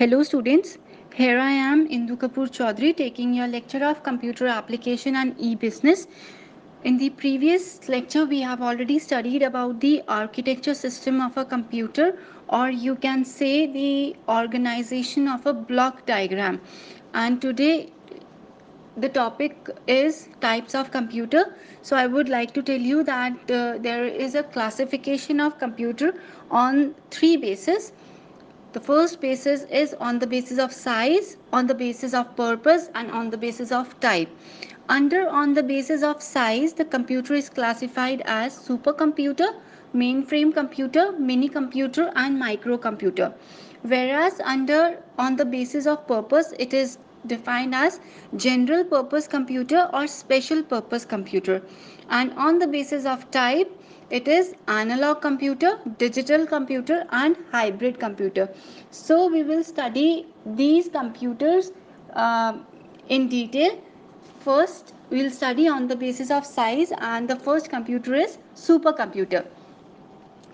Hello students, here I am Indu Kapoor Chaudhary taking your lecture of computer application and e-business. In the previous lecture we have already studied about the architecture system of a computer, or you can say the organization of a block diagram, and today the topic is types of computer. So I would like to tell you that there is a classification of computer on three bases. The first basis is on the basis of size, on the basis of purpose, and on the basis of type. Under on the basis of size, the computer is classified as supercomputer, mainframe computer, mini computer, and microcomputer. Whereas under on the basis of purpose, it is defined as general purpose computer or special purpose computer. And on the basis of type, it is analog computer, digital computer, and hybrid computer. So we will study these computers uh, in detail. First we will study on the basis of size, and the first computer is supercomputer.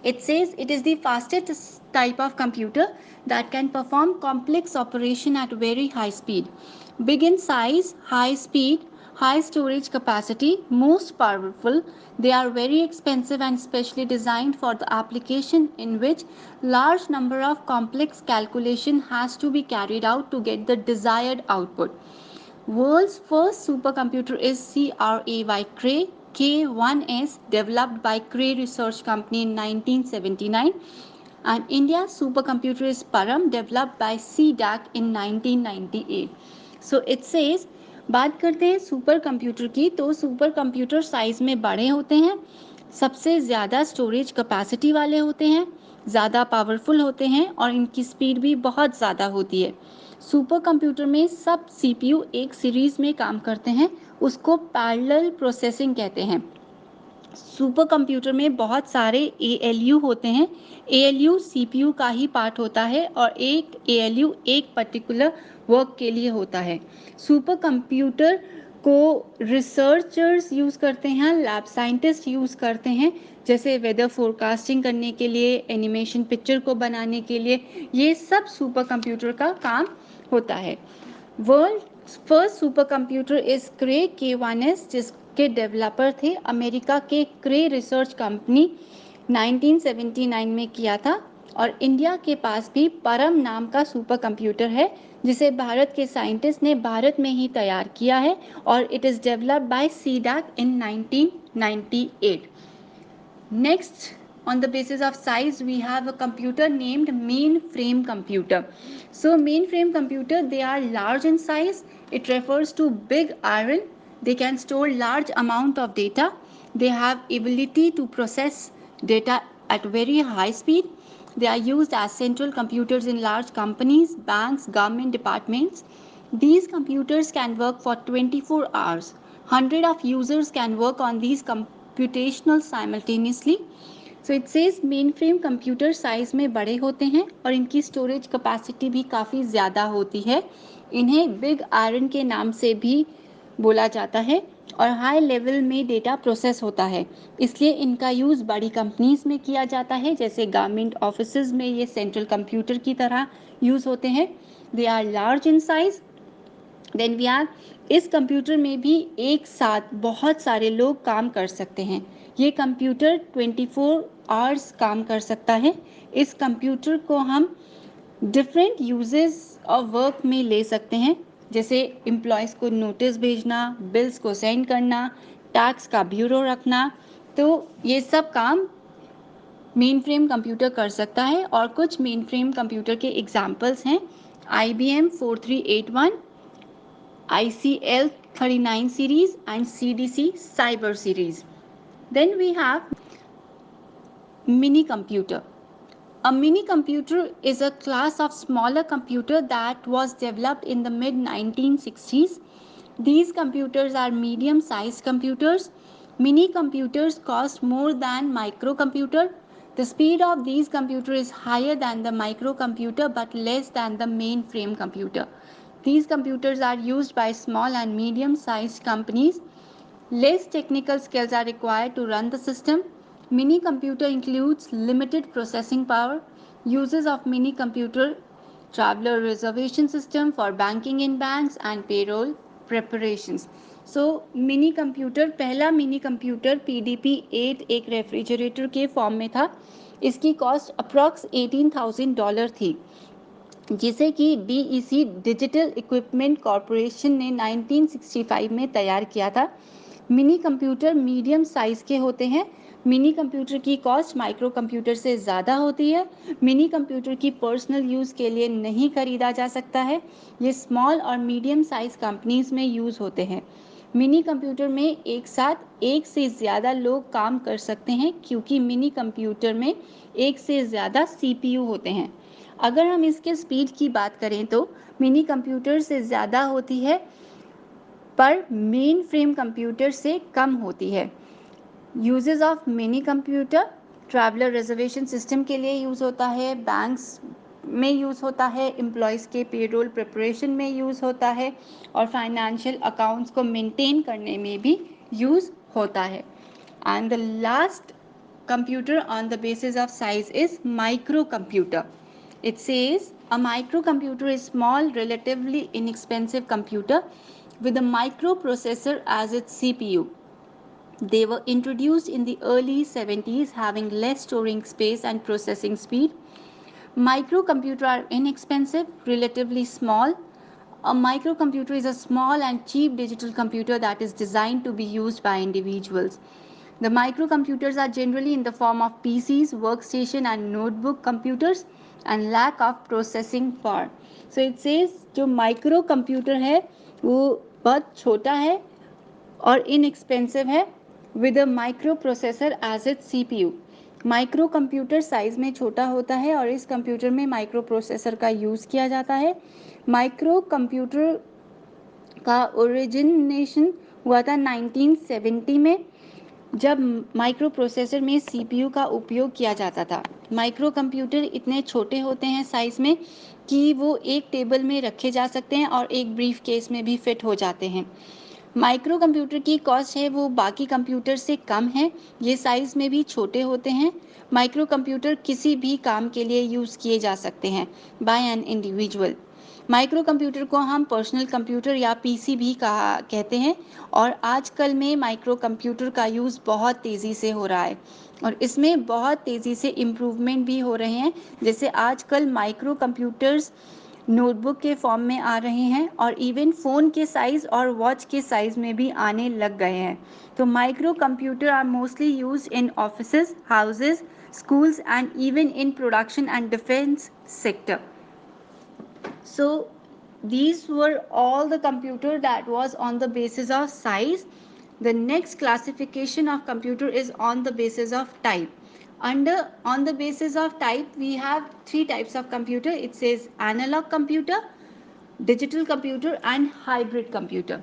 It says it is the fastest type of computer that can perform complex operation at very high speed. Big in size, high speed, high storage capacity, most powerful. They are very expensive and specially designed for the application in which large number of complex calculation has to be carried out to get the desired output. World's first supercomputer is Cray K1S, developed by Cray Research Company in 1979, and India's supercomputer is Param, developed by CDAC in 1998. So it says, बात करते हैं super computer की, तो super computer size में बड़े होते हैं, सबसे ज़्यादा स्टोरेज कैपेसिटी वाले होते हैं, ज़्यादा पावरफुल होते हैं और इनकी स्पीड भी बहुत ज़्यादा होती है. सुपर कंप्यूटर में सब सीपीयू एक सीरीज में काम करते हैं, उसको पैरेलल प्रोसेसिंग कहते हैं. सुपर कंप्यूटर में बहुत सारे ALU होते हैं. ALU CPU का ही पार्ट होता है और एक ALU एक पर्टिकुलर वर्क के लिए होता है. सुपर कंप्यूटर को रिसर्चर्स यूज़ करते हैं, लैब साइंटिस्ट यूज़ करते हैं, जैसे वेदर फोरकास्टिंग करने के लिए, एनिमेशन पिक्चर को बनाने के लिए. ये सब सुपर कंप्यूटर का काम होता है. World first super computer is cray K1S, जिसके डेवलपर थे अमेरिका के क्रे रिसर्च कंपनी 1979 में किया था. और इंडिया के पास भी परम नाम का सुपर कंप्यूटर है, जिसे भारत के साइंटिस्ट ने भारत में ही तैयार किया है, और it is developed by CDAC in 1998. Next, on the basis of size, we have a computer named mainframe computer. So mainframe computer, they are large in size. It refers to big iron. They can store large amount of data. They have ability to process data at very high speed. They are used as central computers in large companies, banks, government departments. These computers can work for 24 hours. Hundred of users can work on these computational simultaneously. So it says mainframe computer size में बड़े होते हैं और इनकी storage capacity भी काफ़ी ज़्यादा होती है. इन्हें बिग आयरन के नाम से भी बोला जाता है और हाई लेवल में डेटा प्रोसेस होता है, इसलिए इनका यूज़ बड़ी कंपनीज में किया जाता है, जैसे गवर्नमेंट ऑफिसेज में ये सेंट्रल कंप्यूटर की तरह यूज़ होते हैं. They are large in size. Then we are, इस कंप्यूटर में भी एक साथ बहुत सारे लोग काम कर सकते हैं. ये कंप्यूटर 24 आवर्स काम कर सकता है. इस कंप्यूटर को हम डिफरेंट यूजेस ऑफ वर्क में ले सकते हैं, जैसे एम्प्लॉयज़ को नोटिस भेजना, बिल्स को सेंड करना, टैक्स का ब्यूरो रखना. तो ये सब काम मेन फ्रेम कंप्यूटर कर सकता है. और कुछ मेन फ्रेम कंप्यूटर के एग्जाम्पल्स हैं IBM 4381, ICL 39 series, and CDC Cyber series. Then we have mini computer. A mini computer is a class of smaller computer that was developed in the mid 1960s. These computers are medium sized computers. Mini computers cost more than microcomputer. The speed of these computers is higher than the microcomputer but less than the mainframe computer. These computers are used by small and medium sized companies. Less technical skills are required to run the system. Mini computer includes limited processing power. Uses of mini computer traveler reservation system for banking in banks and payroll preparations. So mini computer, पहला mini computer PDP-8 एक refrigerator के form में था. इसकी cost approx $18,000 थी, जिसे कि DEC digital equipment corporation ने 1965 में तैयार किया था. मिनी कंप्यूटर मीडियम साइज के होते हैं. मिनी कंप्यूटर की कॉस्ट माइक्रो कंप्यूटर से ज़्यादा होती है. मिनी कंप्यूटर की पर्सनल यूज़ के लिए नहीं खरीदा जा सकता है. ये स्मॉल और मीडियम साइज कंपनीज में यूज़ होते हैं. मिनी कंप्यूटर में एक साथ एक से ज़्यादा लोग काम कर सकते हैं, क्योंकि मिनी कंप्यूटर में एक से ज़्यादा CPU होते हैं. अगर हम इसके स्पीड की बात करें तो मिनी कंप्यूटर से ज़्यादा होती है, पर मेन फ्रेम कंप्यूटर से कम होती है. Uses of mini computer, traveller reservation system के लिए यूज़ होता है, बैंक्स में यूज़ होता है, एम्प्लॉयज़ के पेरोल प्रिपरेशन में यूज़ होता है, और फाइनेंशियल अकाउंट्स को मेंटेन करने में भी यूज़ होता है. And the last computer on the basis of size is microcomputer. It says a microcomputer is small, relatively inexpensive computer with a microprocessor as its CPU. They were introduced in the early 70s, having less storing space and processing speed. Microcomputers are inexpensive, relatively small. A microcomputer is a small and cheap digital computer that is designed to be used by individuals. The microcomputers are generally in the form of PCs, workstation and notebook computers and lack of processing power. So it says जो micro computer है वो बहुत छोटा है और inexpensive है with a micro processor as it CPU. Micro computer size में छोटा होता है और इस कंप्यूटर में माइक्रो प्रोसेसर का यूज़ किया जाता है. माइक्रो कंप्यूटर का ओरिजिनेशन हुआ था 1970 में, जब माइक्रो प्रोसेसर में CPU का उपयोग किया जाता था. माइक्रो कंप्यूटर इतने छोटे होते हैं साइज में कि वो एक टेबल में रखे जा सकते हैं और एक ब्रीफ केस में भी फिट हो जाते हैं. माइक्रो कंप्यूटर की कॉस्ट है वो बाकी कंप्यूटर से कम है. ये साइज में भी छोटे होते हैं. माइक्रो कंप्यूटर किसी भी काम के लिए यूज़ किए जा सकते हैं by an individual. Micro computer को हम पर्सनल कंप्यूटर या PC भी कहते हैं, और आजकल में माइक्रो कंप्यूटर का यूज़ बहुत तेज़ी से हो रहा है और इसमें बहुत तेज़ी से इम्प्रूवमेंट भी हो रहे हैं. जैसे आजकल माइक्रो कंप्यूटर्स नोटबुक के फॉर्म में आ रहे हैं और इवन फ़ोन के साइज़ और वॉच के साइज़ में भी आने लग गए हैं. तो micro computer are mostly used in offices, houses, schools and even in production and defense sector. So these were all the computer that was on the basis of size. The next classification of computer is on the basis of type. On the basis of type, we have three types of computer. It says analog computer, digital computer and hybrid computer.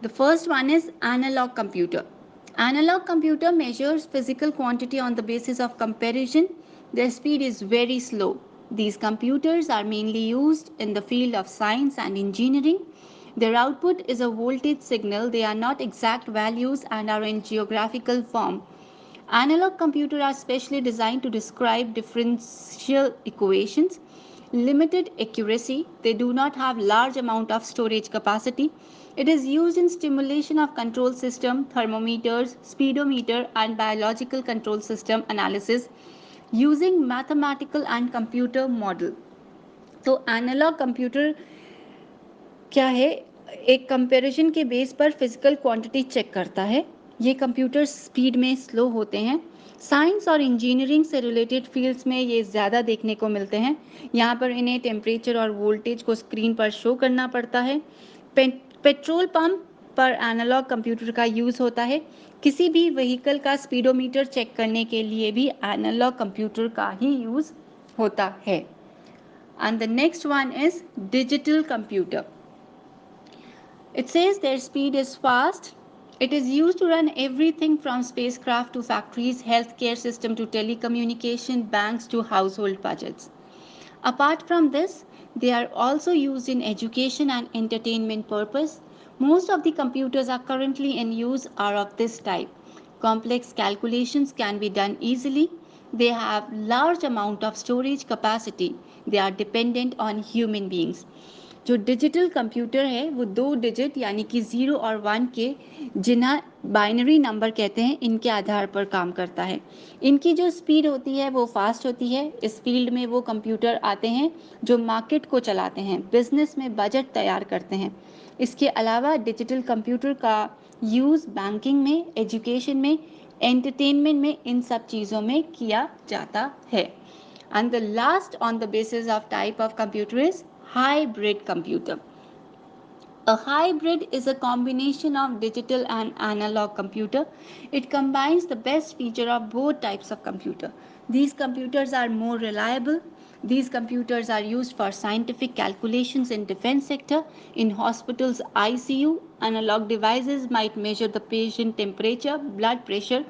The first one is analog computer. Analog computer measures physical quantity on the basis of comparison. Their speed is very slow. These computers are mainly used in the field of science and engineering. Their output is a voltage signal. They are not exact values and are in geographical form. Analog computers are specially designed to describe differential equations. Limited accuracy, they do not have large amount of storage capacity. It is used in stimulation of control system, thermometers, speedometer and biological control system analysis using mathematical and computer model. तो analogue computer क्या है, एक comparison के base पर physical quantity check करता है. ये computer speed में स्लो होते हैं. साइंस और इंजीनियरिंग से रिलेटेड फील्ड्स में ये ज़्यादा देखने को मिलते हैं. यहाँ पर इन्हें टेम्परेचर और वोल्टेज को स्क्रीन पर शो करना पड़ता है. पेट्रोल पंप पर एनालॉग कंप्यूटर का यूज़ होता है. किसी भी व्हीकल का स्पीडोमीटर चेक करने के लिए भी एनालॉग कंप्यूटर का ही यूज़ होता है. And the next one is digital computer. It says their speed is fast. It is used to run everything from spacecraft to factories, healthcare system to telecommunication, banks to household budgets. Apart from this, they are also used in education and entertainment purpose. Most of the computers are currently in use are of this type. Complex calculations can be done easily. They have large amount of storage capacity. They are dependent on human beings. जो digital computer है वो 2 digit यानी कि 0 और 1 के, जिन्हें binary number कहते हैं, इनके आधार पर काम करता है। इनकी जो स्पीड होती है वो फास्ट होती है। इस फील्ड में वो कंप्यूटर आते हैं जो मार्केट को चलाते हैं, बिजनेस में बजट तैयार करते हैं। इसके अलावा डिजिटल कंप्यूटर का यूज़ बैंकिंग में, एजुकेशन में, एंटरटेनमेंट में, इन सब चीज़ों में किया जाता है। And the last on the basis of type of computer is hybrid computer. A hybrid is a combination of digital and analog computer. It combines the best feature of both types of computer. These computers are more reliable. These computers are used for scientific calculations in defense sector. In hospitals ICU, analog devices might measure the patient temperature, blood pressure.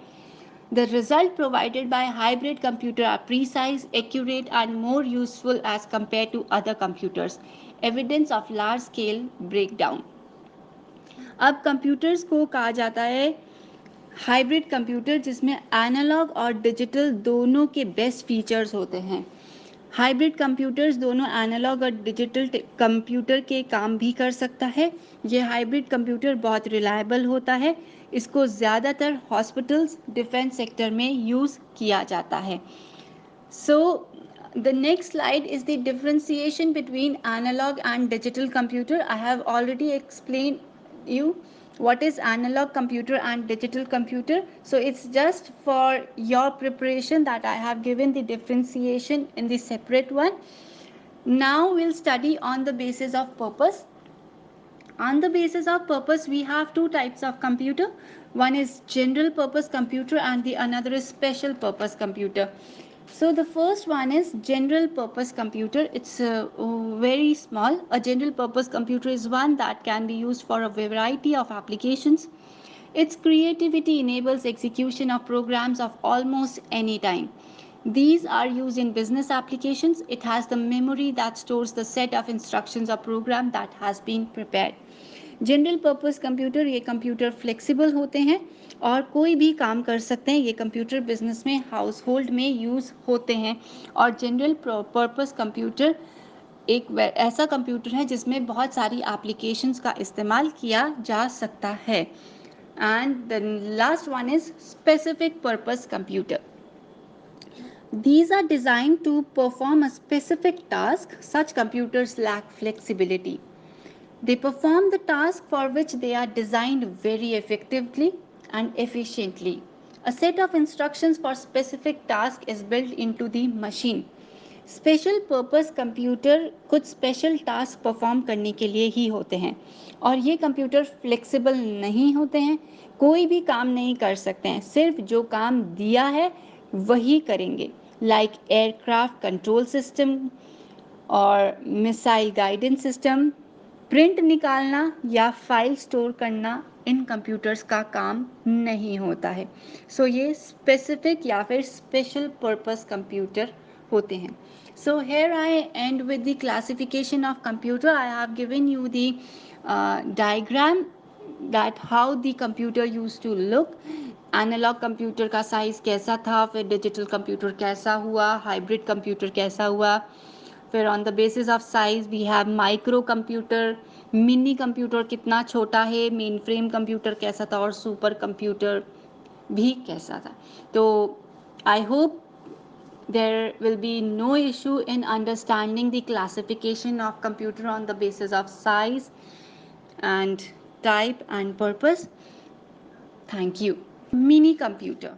The result provided by hybrid computer are precise, accurate and more useful as compared to other computers. Evidence of large scale breakdown. अब computers को कहा जाता है hybrid computer, जिसमें analogue और digital दोनों के best features होते हैं। हाइब्रिड कंप्यूटर्स दोनों एनालॉग और डिजिटल कंप्यूटर के काम भी कर सकता है। ये हाइब्रिड कंप्यूटर बहुत रिलायबल होता है। इसको ज़्यादातर हॉस्पिटल्स, डिफेंस सेक्टर में यूज़ किया जाता है। So the next slide is the differentiation between analog and digital computer. I have already explained you what is analog computer and digital computer. So it's just for your preparation that I have given the differentiation in the separate one. Now we'll study on the basis of purpose. On the basis of purpose, we have two types of computer. One is general purpose computer and the another is special purpose computer. So the first one is general purpose computer. It's very small. A general purpose computer is one that can be used for a variety of applications. Its creativity enables execution of programs of almost any time. These are used in business applications. It has the memory that stores the set of instructions or program that has been prepared. General purpose computer, ये computer flexible होते हैं और कोई भी काम कर सकते हैं। ये कंप्यूटर बिजनेस में, हाउस होल्ड में यूज़ होते हैं। और जनरल पर्पस कंप्यूटर एक ऐसा कंप्यूटर है जिसमें बहुत सारी एप्लीकेशंस का इस्तेमाल किया जा सकता है। And the last one is specific purpose computer. These are designed to perform a specific task. Such computers lack flexibility. They perform the task for which they are designed very effectively and efficiently. A set of instructions for specific task is built into the machine. Special purpose computer कुछ special task perform करने के लिए ही होते हैं और ये computer flexible नहीं होते हैं, कोई भी काम नहीं कर सकते हैं, सिर्फ जो काम दिया है वही करेंगे। लाइक एयरक्राफ्ट कंट्रोल सिस्टम और मिसाइल गाइडेंस सिस्टम, प्रिंट निकालना या फाइल स्टोर करना इन कंप्यूटर्स का काम नहीं होता है। सो ये स्पेसिफिक या फिर स्पेशल पर्पस कंप्यूटर होते हैं। So here I end with the classification of computer. I have given you the diagram that how the computer used to look. Analog computer का साइज़ कैसा था, फिर डिजिटल कंप्यूटर कैसा हुआ, हाइब्रिड कंप्यूटर कैसा हुआ, फिर on the basis of size we have micro computer, mini computer कितना छोटा है, मेन फ्रेम कंप्यूटर कैसा था और सुपर कंप्यूटर भी कैसा था। तो I hope there will be no issue in understanding the classification of computer on the basis of size and type and purpose. Thank you. Mini computer.